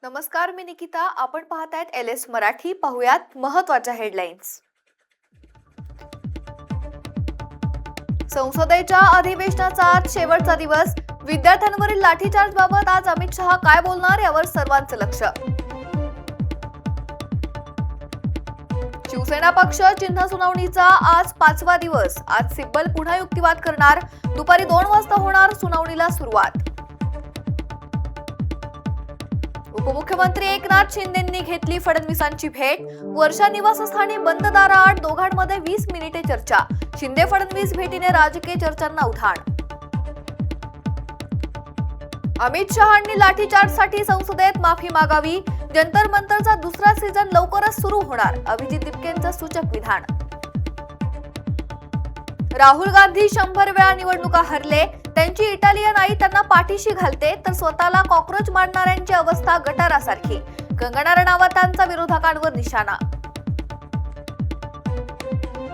नमस्कार, मी निकिता. आपण पाहतायत LS मराठी. पाहुयात महत्त्वाच्या हेडलाईन्स. संसदेच्या अधिवेशनाचा आज शेवटचा दिवस. विद्यार्थ्यांवरील लाठीचार्जबाबत आज अमित शहा काय बोलणार यावर सर्वांचं लक्ष. शिवसेना पक्ष चिन्ह सुनावणीचा आज 5वा दिवस. आज सिब्बल पुन्हा युक्तिवाद करणार. दुपारी 2 वाजता होणार सुनावणीला सुरुवात. उपमुख्यमंत्री एकनाथ शिंदेंनी घेतली फडणवीसांची भेट. वर्षा निवासस्थानी बंद दाराआड दोघांमध्ये 20 मिनिटे चर्चा. शिंदे फडणवीस भेटीने राजकीय चर्चांना उधाण. अमित शहांनी लाठीचार्जसाठी संसदेत माफी मागावी. जंतर मंतरचा दुसरा सीझन लवकरच सुरू होणार. अभिजित दिपकेंचं सूचक विधान. राहुल गांधी 100 वेळा निवडणुका हरले. त्यांची इटालियन आई त्यांना पाठीशी घालते तर स्वतःला कॉक्रोच मारणाऱ्यांची अवस्था गटारासारखी. कंगना रणावतांचा विरोधकांवर निशाणा.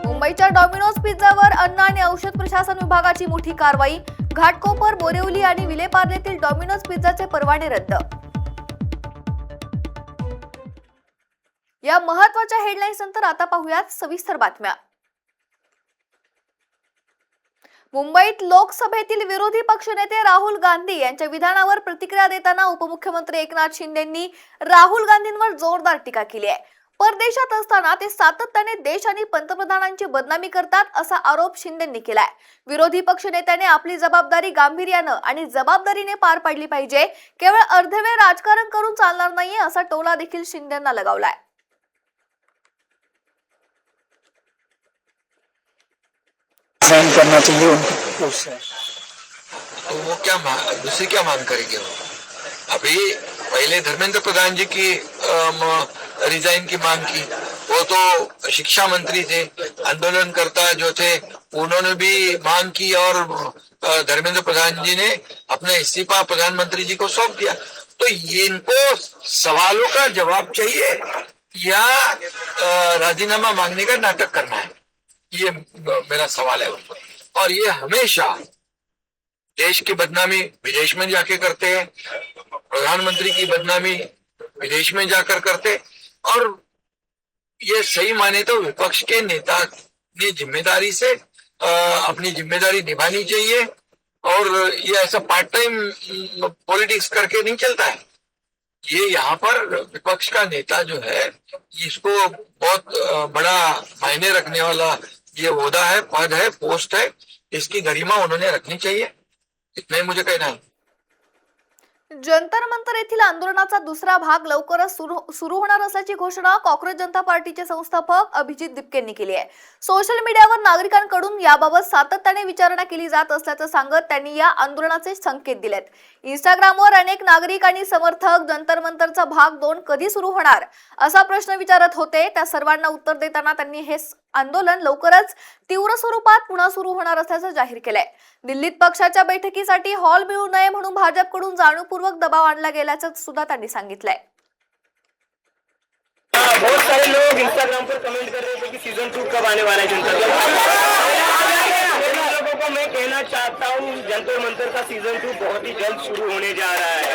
मुंबईच्या डॉमिनोज पिझ्झावर अन्न आणि औषध प्रशासन विभागाची मोठी कारवाई. घाटकोपर, बोरिवली आणि विलेपार्लेतील डॉमिनोज पिझ्झाचे परवाने रद्द. या महत्त्वाच्या हेडलाईन्स नंतर आता पाहूयात सविस्तर बातम्या. मुंबईत लोकसभेतील विरोधी पक्षनेते राहुल गांधी यांच्या विधानावर प्रतिक्रिया देताना उपमुख्यमंत्री एकनाथ शिंदेंनी राहुल गांधींवर जोरदार टीका केली आहे. परदेशात असताना ते सातत्याने देश आणि पंतप्रधानांची बदनामी करतात असा आरोप शिंदेंनी केलाय. विरोधी पक्षनेत्याने आपली जबाबदारी गांभीर्यानं आणि जबाबदारीने पार पाडली पाहिजे. केवळ अर्धवेळ राजकारण करून चालणार नाहीये असा टोला देखील शिंदेंना लगावलाय. करना चाहिए उनको। तो वो दूसरी क्या मांग करेंगे वो? अभी पहले धर्मेंद्र प्रधान जी की रिजाइन की मांग की. वो तो शिक्षा मंत्री थे, आंदोलनकर्ता जो थे उन्होंने भी मांग की और धर्मेंद्र प्रधान जी ने अपना इस्तीफा प्रधानमंत्री जी को सौंप दिया. तो इनको सवालों का जवाब चाहिए या राजीनामा मांगने का नाटक करना है, ये मेरा सवाल है उनको. और ये हमेशा देश की बदनामी विदेश में जाके करते हैं, प्रधानमंत्री की बदनामी विदेश में जाकर करते. और ये सही माने तो विपक्ष के नेता ने जिम्मेदारी से अपनी जिम्मेदारी निभानी चाहिए. और ये ऐसा पार्ट टाइम पॉलिटिक्स करके नहीं चलता है. ये यहाँ पर विपक्ष का नेता जो है इसको बहुत बड़ा मायने रखने वाला ये ओहदा है, पद है, पोस्ट है. इसकी गरिमा उन्होंने रखनी चाहिए. इतना ही मुझे कहना है. जंतर मंतर येथील आंदोलनाचा दुसरा भाग लवकरच सुरू होणार असल्याची घोषणा काँग्रेस जनता पार्टीचे संस्थापक अभिजित दिपकेंनी केली आहे. सोशल मीडियावर नागरिकांकडून याबाबत सातत्याने विचारणा केली जात असल्याचं सांगत त्यांनी या आंदोलनाचे संकेत दिलेत. इंस्टाग्रामवर अनेक नागरिक आणि समर्थक जंतर मंतरचा भाग 2 कधी सुरू होणार असा प्रश्न विचारत होते. त्या सर्वांना उत्तर देताना त्यांनी हे आंदोलन लवकरच तीव्र स्वरूपात पुन्हा सुरू होणार असल्याचं जाहीर केलंय. दिल्लीत पक्षाच्या बैठकीसाठी हॉल मिळू नये म्हणून भाजपकडून जाणीवपूर्वक दबाव आणला गेल्याचं सुद्धा त्यांनी सांगितलंय. बहुत सारे लोग इंस्टाग्राम पर कमेंट कर रहे थे कि सीजन 2 कब आने वाला है जनता लोगों को मैं कहना चाहता हूँ जंतर मंतर का सीजन 2 बहुत ही जल्द शुरू होने जा रहा है.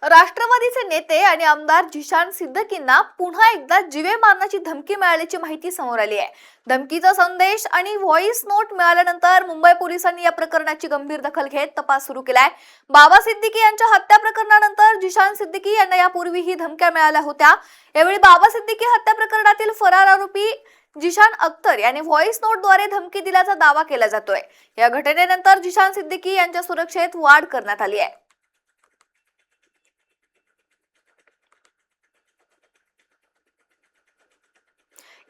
राष्ट्रवादीचे नेते आणि आमदार जिशान सिद्दकींना पुन्हा एकदा जीवे मारण्याची धमकी मिळाल्याची माहिती समोर आली आहे. धमकीचा संदेश आणि व्हॉइस नोट मिळाल्यानंतर मुंबई पोलिसांनी या प्रकरणाची गंभीर दखल घेत तपास सुरू केलाय. बाबा सिद्दीकी यांच्या हत्या प्रकरणानंतर जिशान सिद्दीकी यांना यापूर्वीही धमक्या मिळाल्या होत्या. यावेळी बाबा सिद्दीकी हत्या प्रकरणातील फरार आरोपी जिशान अख्तर यांनी व्हॉइस नोटद्वारे धमकी दिल्याचा दावा केला जातोय. या घटनेनंतर जिशान सिद्दीकी यांच्या सुरक्षेत वाढ करण्यात आली आहे.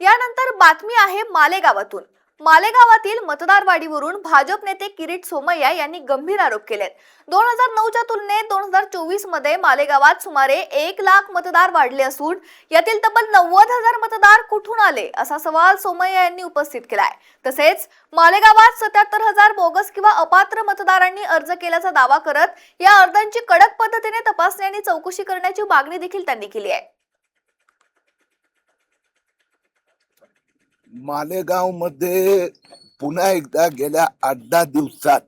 यानंतर बातमी आहे मालेगावातून. मालेगावातील मतदार वाढीवरून भाजप नेते किरीट सोमय्या यांनी गंभीर आरोप केलेत. 2009च्या तुलनेत 2024 मध्ये मालेगावात सुमारे 1 लाख मतदार वाढले असून यातील तब्बल 90,000 मतदार कुठून आले असा सवाल सोमय्या यांनी उपस्थित केलाय. तसेच मालेगावात 77,000 बोगस किंवा अपात्र मतदारांनी अर्ज केल्याचा दावा करत या अर्जांची कडक पद्धतीने तपासणी आणि चौकशी करण्याची मागणी देखील त्यांनी केली आहे. मालेगाव मध्ये पुन्हा एकदा गेल्या 8-10 दिवसात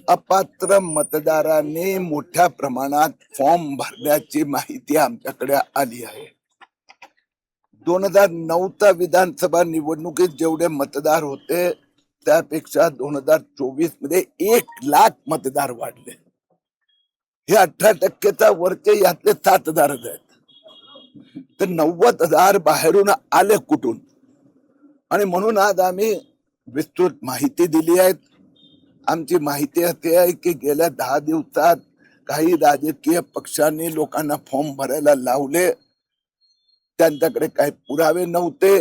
अपात्र मतदारांनी मोठ्या प्रमाणात फॉर्म भरण्याची माहिती आमच्याकडे आली आहे. 2009च्या विधानसभा निवडणुकीत जेवढे मतदार होते त्यापेक्षा 2024 मध्ये 1 लाख मतदार वाढले. हे 18%चा वरचे यातले 7,000 आहेत. तर 90,000 बाहेरून आले कुठून? आणि म्हणून आज आम्ही विस्तृत माहिती दिली आहे. आमची माहिती अशी आहे की गेल्या 10 दिवसात काही राजकीय पक्षांनी लोकांना फॉर्म भरायला लावले, त्यांच्याकडे काही पुरावे नव्हते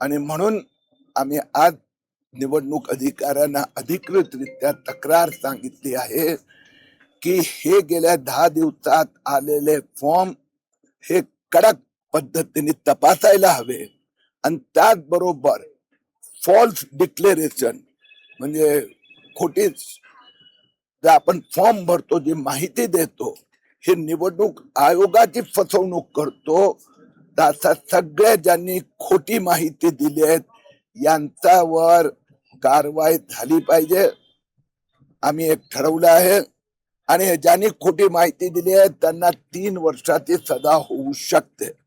आणि म्हणून आम्ही आज निवडणूक अधिकाऱ्यांना अधिकृतरित्या तक्रार सांगितली आहे की हे गेल्या 10 दिवसात आलेले फॉर्म हे कडक पद्धतीने तपासायला हवे आणि त्याचबरोबर फॉल्स डिक्लेरेशन म्हणजे खोटी जे आपण फॉर्म भरतो, जी माहिती देतो, हे निवडणूक आयोगाची फसवणूक करतो. तसा सगळ्या ज्यांनी खोटी माहिती दिली आहे यांच्यावर कारवाई झाली पाहिजे. आम्ही एक ठरवलं आहे आणि ज्यांनी खोटी माहिती दिली आहे त्यांना 3 वर्षाची सजा होऊ शकते.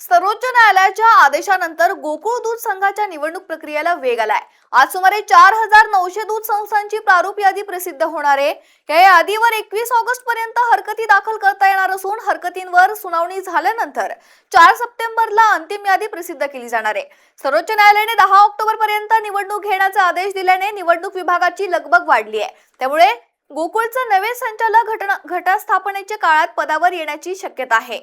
सर्वोच्च न्यायालयाच्या आदेशानंतर गोकुळ दूध संघाच्या निवडणूक प्रक्रियेला वेग आलाय. आज सुमारे 4,900 दूध संस्थांची प्रारूप यादी प्रसिद्ध होणार आहे. या यादीवर 21 ऑगस्ट पर्यंत हरकती दाखल करता येणार असून हरकतींवर सुनावणी झाल्यानंतर 4 सप्टेंबरला अंतिम यादी प्रसिद्ध केली जाणार आहे. सर्वोच्च न्यायालयाने 10 ऑक्टोबर पर्यंत निवडणूक घेण्याचा आदेश दिल्याने निवडणूक विभागाची लगबग वाढली आहे. त्यामुळे गोकुळचे नवे संचालक घटस्थापनेच्या काळात पदावर येण्याची शक्यता आहे.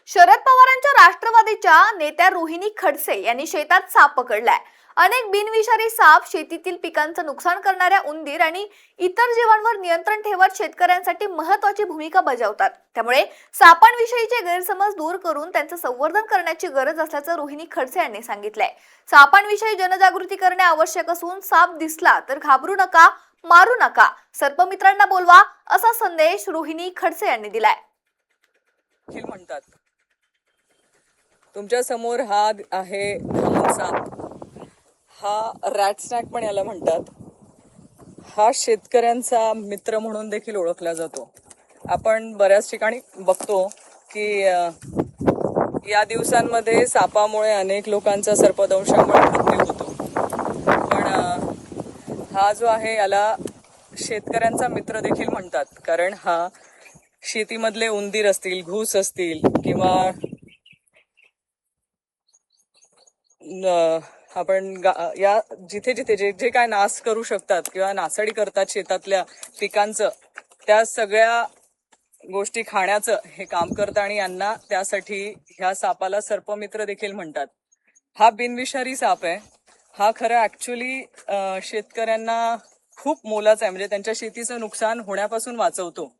शरद पवारांच्या राष्ट्रवादीच्या नेत्या रोहिणी खडसे यांनी शेतात साप पकडलाय. अनेक बिनविषारी साप शेतीतील पिकांचं नुकसान करणाऱ्या उंदीर आणि इतर जीवांवर नियंत्रण ठेवत शेतकऱ्यांसाठी महत्त्वाची भूमिका बजावतात. त्यामुळे सापांविषयीचे गैरसमज दूर करून त्यांचं संवर्धन करण्याची गरज असल्याचं रोहिणी खडसे यांनी सांगितलंय. सापांविषयी जनजागृती करणे आवश्यक असून साप दिसला तर घाबरू नका, मारू नका, सर्पमित्रांना बोलवा असा संदेश रोहिणी खडसे यांनी दिलाय. म्हणतात तुमच्या समोर हा आहे धामण साप. हा रॅट स्नॅक पण याला म्हणतात. हा शेतकऱ्यांचा मित्र म्हणून देखील ओळखला जातो. आपण बऱ्याच ठिकाणी बघतो की या दिवसांमध्ये सापामुळे अनेक लोकांचा सर्पदंशामुळे मृत्यू होतो. पण हा जो आहे याला शेतकऱ्यांचा मित्र देखील म्हणतात, कारण हा शेतीमधले उंदीर असतील, घूस असतील किंवा आपण या जिथे जिथे जे जे काय नाश करू शकतात किंवा नासाडी करतात शेतातल्या पिकांचं, त्या सगळ्या गोष्टी खाण्याचं हे काम करतं आणि यांना त्यासाठी ह्या सापाला सर्पमित्र देखील म्हणतात. हा बिनविषारी साप आहे. हा खरं ऍक्च्युली शेतकऱ्यांना खूप मोलाचा आहे, म्हणजे त्यांच्या शेतीचं नुकसान होण्यापासून वाचवतो.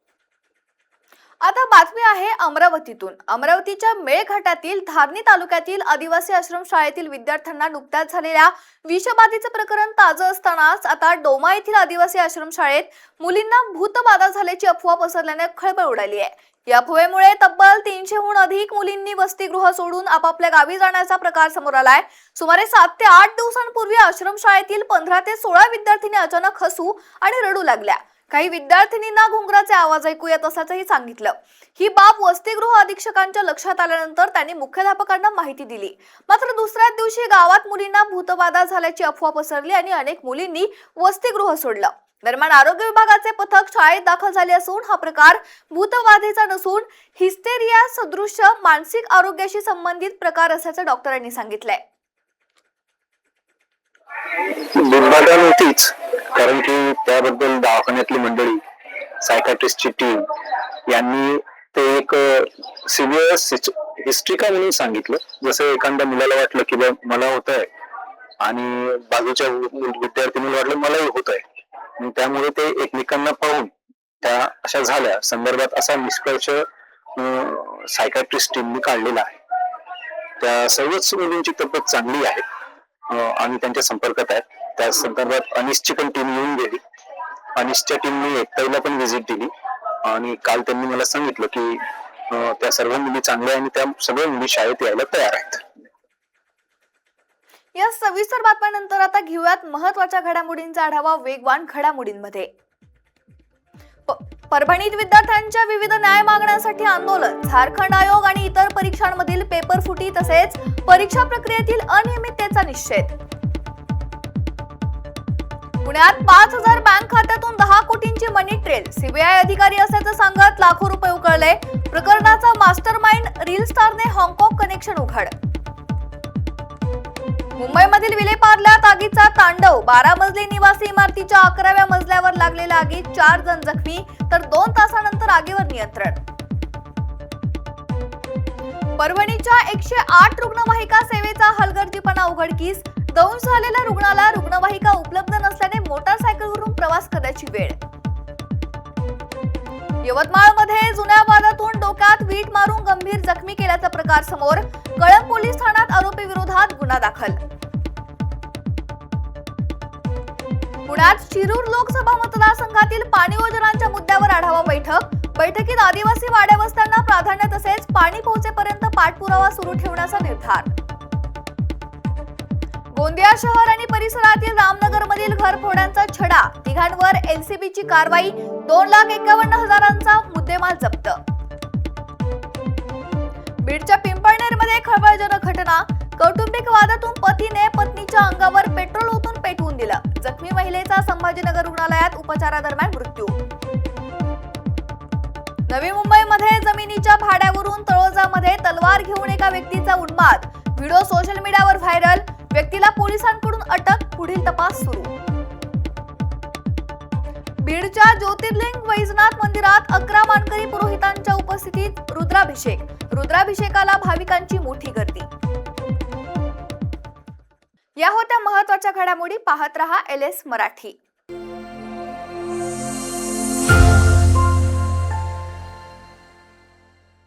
आता बातमी आहे अमरावतीतून. अमरावतीच्या मेळघाटातील धारणी तालुक्यातील आदिवासी आश्रमशाळेतील विद्यार्थ्यांना नुकत्याच झालेल्या विषबाधेचं प्रकरण ताजं असतानाच आता डोमा येथील आदिवासी आश्रमशाळेत मुलींना भूतबाधा झाल्याची अफवा पसरल्याने खळबळ उडाली आहे. या अफवेमुळे तब्बल 300हून अधिक मुलींनी वसतिगृह सोडून आपापल्या गावी जाण्याचा प्रकार समोर आलाय. सुमारे 7 ते 8 दिवसांपूर्वी आश्रमशाळेतील 15 ते 16 विद्यार्थिनी अचानक हसू आणि रडू लागल्या. काही विद्यार्थिनींना घुंगराचे आवाज ऐकू येत असल्याचंही सांगितलं. ही बाब वसतिगृह अधीक्षकांच्या लक्षात आल्यानंतर त्यांनी मुख्याध्यापकांना माहिती दिली. मात्र दुसऱ्याच दिवशी गावात मुलींना भूतबाधा झाल्याची अफवा पसरली आणि अनेक मुलींनी वसतिगृह सोडलं. दरम्यान आरोग्य विभागाचे पथक शाळेत दाखल झाले असून हा प्रकार भूतबाधेचा नसून हिस्टेरिया सदृश मानसिक आरोग्याशी संबंधित प्रकार असल्याचं डॉक्टरांनी सांगितलंय. दुर्भाग्य नव्हतीच, कारण की त्याबद्दल दवाखान्यातली मंडळी, सायकाट्रिस्टची टीम यांनी ते एक सिव्हिअर हिस्ट्रिका म्हणून सांगितलं. जसं एखाद्या मुलाला वाटलं की मला होत आहे आणि बाजूच्या विद्यार्थिनीला वाटलं मलाही होत आहे, त्यामुळे ते एकमेकांना पाहून त्या अशा झाल्या संदर्भात असा निष्कर्ष सायकाट्रिस्ट टीमने काढलेला आहे. त्या सर्वच मुलींची तब्येत चांगली आहे आणि त्यांच्या संपर्कात आहेत. त्या संदर्भात अनिसची पण टीम येऊन गेली. अनिसच्या टीमने एकताईला पण व्हिजिट दिली आणि काल त्यांनी मला सांगितलं की त्या सर्व मुली चांगल्या आणि त्या सगळ्या मुली शाळेत यायला तयार आहेत. या सविस्तर बातम्यानंतर आता घेऊयात महत्त्वाच्या घडामोडींचा आढावा वेगवान घडामोडींमध्ये. परभणीत विद्यार्थ्यांच्या विविध न्याय मागण्यांसाठी आंदोलन, झारखंड आयोग आणि इतर परीक्षांमधील पेपर फुटी तसेच परीक्षा प्रक्रियेतील अनियमिततेचा निषेध. पुण्यात 5,000 बँक खात्यातून 10 कोटींची मनी ट्रेल, सीबीआय अधिकारी असल्याचं सांगत लाखो रुपये उकळले. प्रकरणाचा मास्टरमाइंड रील स्टारने हाँगकाँग कनेक्शन उघड. मुंबईमधील विलेपार्ल्यात आगीचा तांडव, 12 मजली निवासी इमारतीच्या 11व्या मजल्यावर लागलेल्या आगीत 4 जण जखमी तर 2 तासानंतर आगीवर नियंत्रण. परभणीच्या 108 रुग्णवाहिका सेवेचा हलगर्जीपणा उघडकीस, दंश झालेल्या रुग्णाला रुग्णवाहिका उपलब्ध नसल्याने मोटारसायकलवरून प्रवास करण्याची वेळ. यवतमाळमध्ये जुन्या वादातून डोक्यात वीट मारून गंभीर जखमी केल्याचा प्रकार समोर, कळंब पोलीस ठाण्यात आरोपी विरोधात गुन्हा दाखल. पुण्यात शिरूर लोकसभा मतदारसंघातील पाणी योजनांच्या मुद्द्यावर आढावा बैठक. बैठकीत आदिवासी वाड्यावस्त्यांना प्राधान्य तसेच पाणी पोहोचेपर्यंत पाठपुरावा सुरू ठेवण्याचा निर्धार. गोंदिया शहर आणि परिसरातील रामनगरमधील घरफोड्यांचा छडा, तिघांवर एलसीबीची कारवाई, 2,51,000चा मुद्देमाल जप्त. बीडच्या पिंपळनेरमध्ये खळबळजनक घटना, कौटुंबिक वादातून पतीने पत्नीच्या अंगावर पेट्रोल ओतून पेटवून दिलं. जखमी महिलेचा संभाजीनगर रुग्णालयात उपचारादरम्यान मृत्यू. नवी मुंबईमध्ये जमिनीच्या भाड्यावरून तळोजामध्ये तलवार घेऊन एका व्यक्तीचा उन्माद, व्हिडिओ सोशल मीडियावर व्हायरल. व्यक्तीला पोलिसांकडून अटक, पुढील तपास सुरू. बीडच्या ज्योतिर्लिंग वैजनाथ मंदिरात 11 मानकरी पुरोहितांच्या उपस्थितीत रुद्राभिषेक. रुद्राभिषेकाला भाविकांची मोठी गर्दी. या होत्या महत्त्वाच्या घडामोडी. पाहत रहा LS मराठी.